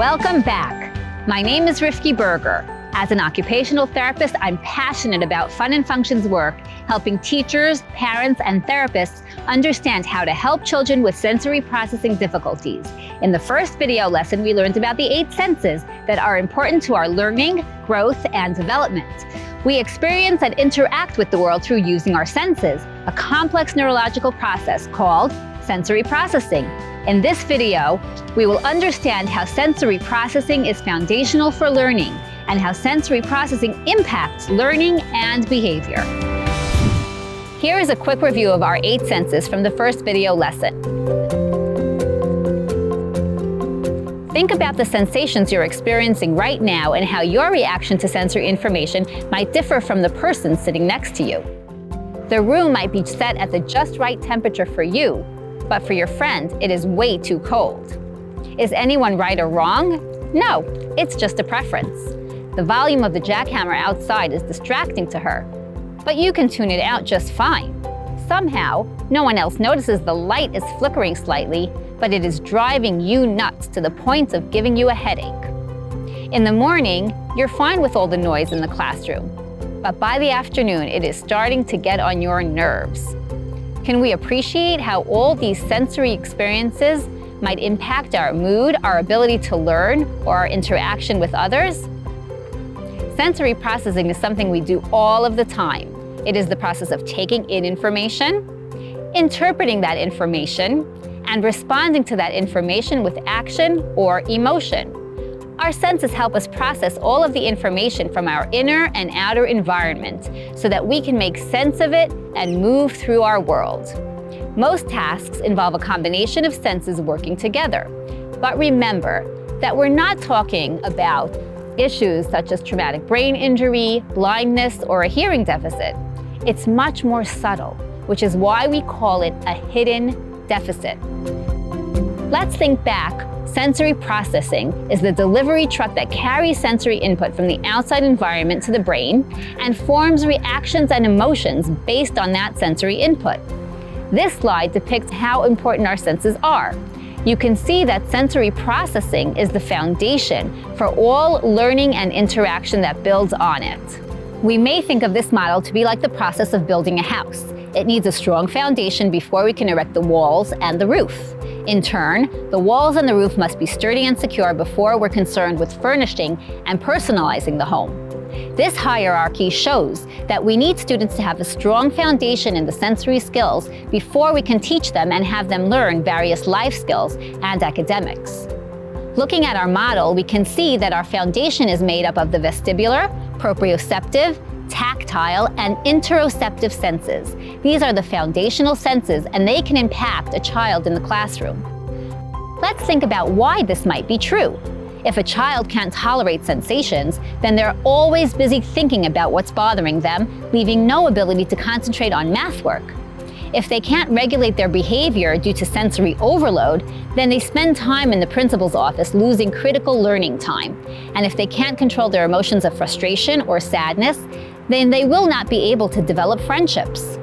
Welcome back. My name is Rifki Berger. As an occupational therapist, I'm passionate about Fun and Functions work, helping teachers, parents, and therapists understand how to help children with sensory processing difficulties. In the first video lesson, we learned about the 8 senses that are important to our learning, growth, and development. We experience and interact with the world through using our senses, a complex neurological process called sensory processing. In this video, we will understand how sensory processing is foundational for learning and how sensory processing impacts learning and behavior. Here is a quick review of our 8 senses from the first video lesson. Think about the sensations you're experiencing right now and how your reaction to sensory information might differ from the person sitting next to you. The room might be set at the just right temperature for you, but for your friend, it is way too cold. Is anyone right or wrong? No, it's just a preference. The volume of the jackhammer outside is distracting to her, but you can tune it out just fine. Somehow, no one else notices the light is flickering slightly, but it is driving you nuts to the point of giving you a headache. In the morning, you're fine with all the noise in the classroom, but by the afternoon, it is starting to get on your nerves. Can we appreciate how all these sensory experiences might impact our mood, our ability to learn, or our interaction with others? Sensory processing is something we do all of the time. It is the process of taking in information, interpreting that information, and responding to that information with action or emotion. Our senses help us process all of the information from our inner and outer environment so that we can make sense of it and move through our world. Most tasks involve a combination of senses working together. But remember that we're not talking about issues such as traumatic brain injury, blindness, or a hearing deficit. It's much more subtle, which is why we call it a hidden deficit. Let's think back. Sensory processing is the delivery truck that carries sensory input from the outside environment to the brain and forms reactions and emotions based on that sensory input. This slide depicts how important our senses are. You can see that sensory processing is the foundation for all learning and interaction that builds on it. We may think of this model to be like the process of building a house. It needs a strong foundation before we can erect the walls and the roof. In turn, the walls and the roof must be sturdy and secure before we're concerned with furnishing and personalizing the home. This hierarchy shows that we need students to have a strong foundation in the sensory skills before we can teach them and have them learn various life skills and academics. Looking at our model, we can see that our foundation is made up of the vestibular, proprioceptive, tactile, and interoceptive senses. These are the foundational senses, and they can impact a child in the classroom. Let's think about why this might be true. If a child can't tolerate sensations, then they're always busy thinking about what's bothering them, leaving no ability to concentrate on math work. If they can't regulate their behavior due to sensory overload, then they spend time in the principal's office losing critical learning time. And if they can't control their emotions of frustration or sadness, then they will not be able to develop friendships.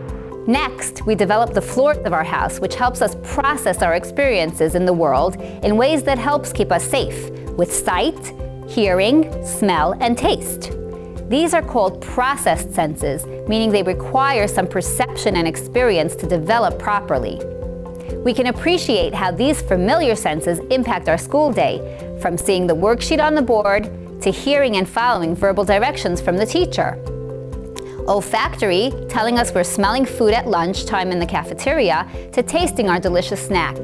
Next, we develop the floors of our house, which helps us process our experiences in the world in ways that helps keep us safe, with sight, hearing, smell, and taste. These are called processed senses, meaning they require some perception and experience to develop properly. We can appreciate how these familiar senses impact our school day, from seeing the worksheet on the board to hearing and following verbal directions from the teacher. Olfactory, telling us we're smelling food at lunchtime in the cafeteria, to tasting our delicious snack.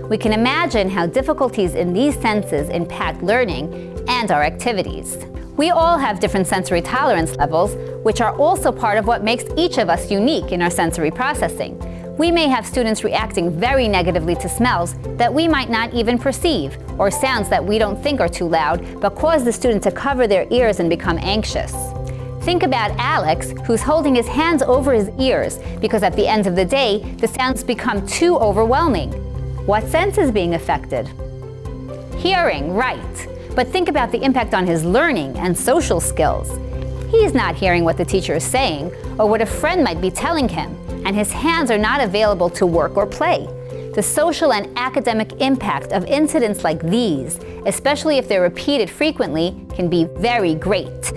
We can imagine how difficulties in these senses impact learning and our activities. We all have different sensory tolerance levels, which are also part of what makes each of us unique in our sensory processing. We may have students reacting very negatively to smells that we might not even perceive, or sounds that we don't think are too loud, but cause the student to cover their ears and become anxious. Think about Alex, who's holding his hands over his ears because at the end of the day, the sounds become too overwhelming. What sense is being affected? Hearing, right. But think about the impact on his learning and social skills. He's not hearing what the teacher is saying or what a friend might be telling him, and his hands are not available to work or play. The social and academic impact of incidents like these, especially if they're repeated frequently, can be very great.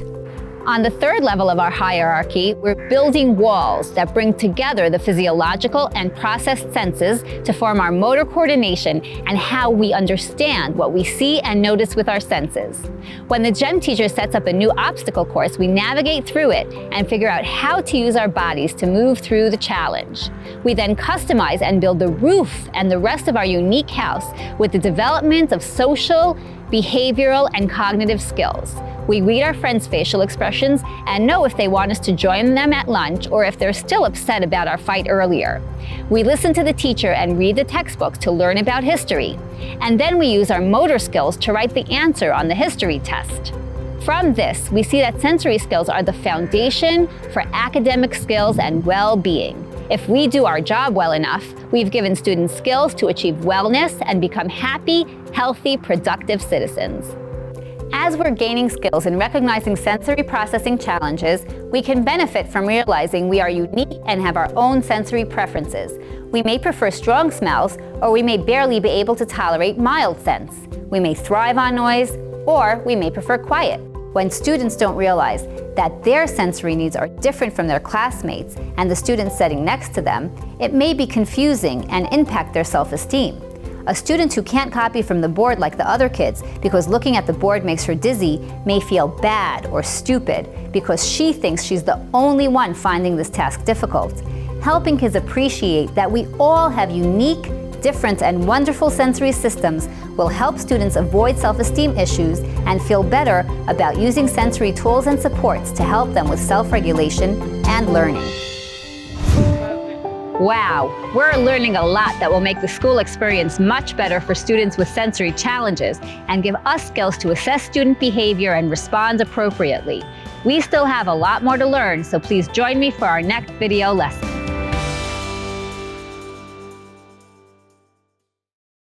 On the third level of our hierarchy, we're building walls that bring together the physiological and processed senses to form our motor coordination and how we understand what we see and notice with our senses. When the gem teacher sets up a new obstacle course, we navigate through it and figure out how to use our bodies to move through the challenge. We then customize and build the roof and the rest of our unique house with the development of social, behavioral, and cognitive skills. We read our friends' facial expressions and know if they want us to join them at lunch or if they're still upset about our fight earlier. We listen to the teacher and read the textbooks to learn about history. And then we use our motor skills to write the answer on the history test. From this, we see that sensory skills are the foundation for academic skills and well-being. If we do our job well enough, we've given students skills to achieve wellness and become happy, healthy, productive citizens. As we're gaining skills in recognizing sensory processing challenges, we can benefit from realizing we are unique and have our own sensory preferences. We may prefer strong smells, or we may barely be able to tolerate mild scents. We may thrive on noise, or we may prefer quiet. When students don't realize that their sensory needs are different from their classmates and the students sitting next to them, it may be confusing and impact their self-esteem. A student who can't copy from the board like the other kids because looking at the board makes her dizzy may feel bad or stupid because she thinks she's the only one finding this task difficult. Helping kids appreciate that we all have unique, different, and wonderful sensory systems will help students avoid self-esteem issues and feel better about using sensory tools and supports to help them with self-regulation and learning. Wow, we're learning a lot that will make the school experience much better for students with sensory challenges and give us skills to assess student behavior and respond appropriately. We still have a lot more to learn, so please join me for our next video lesson.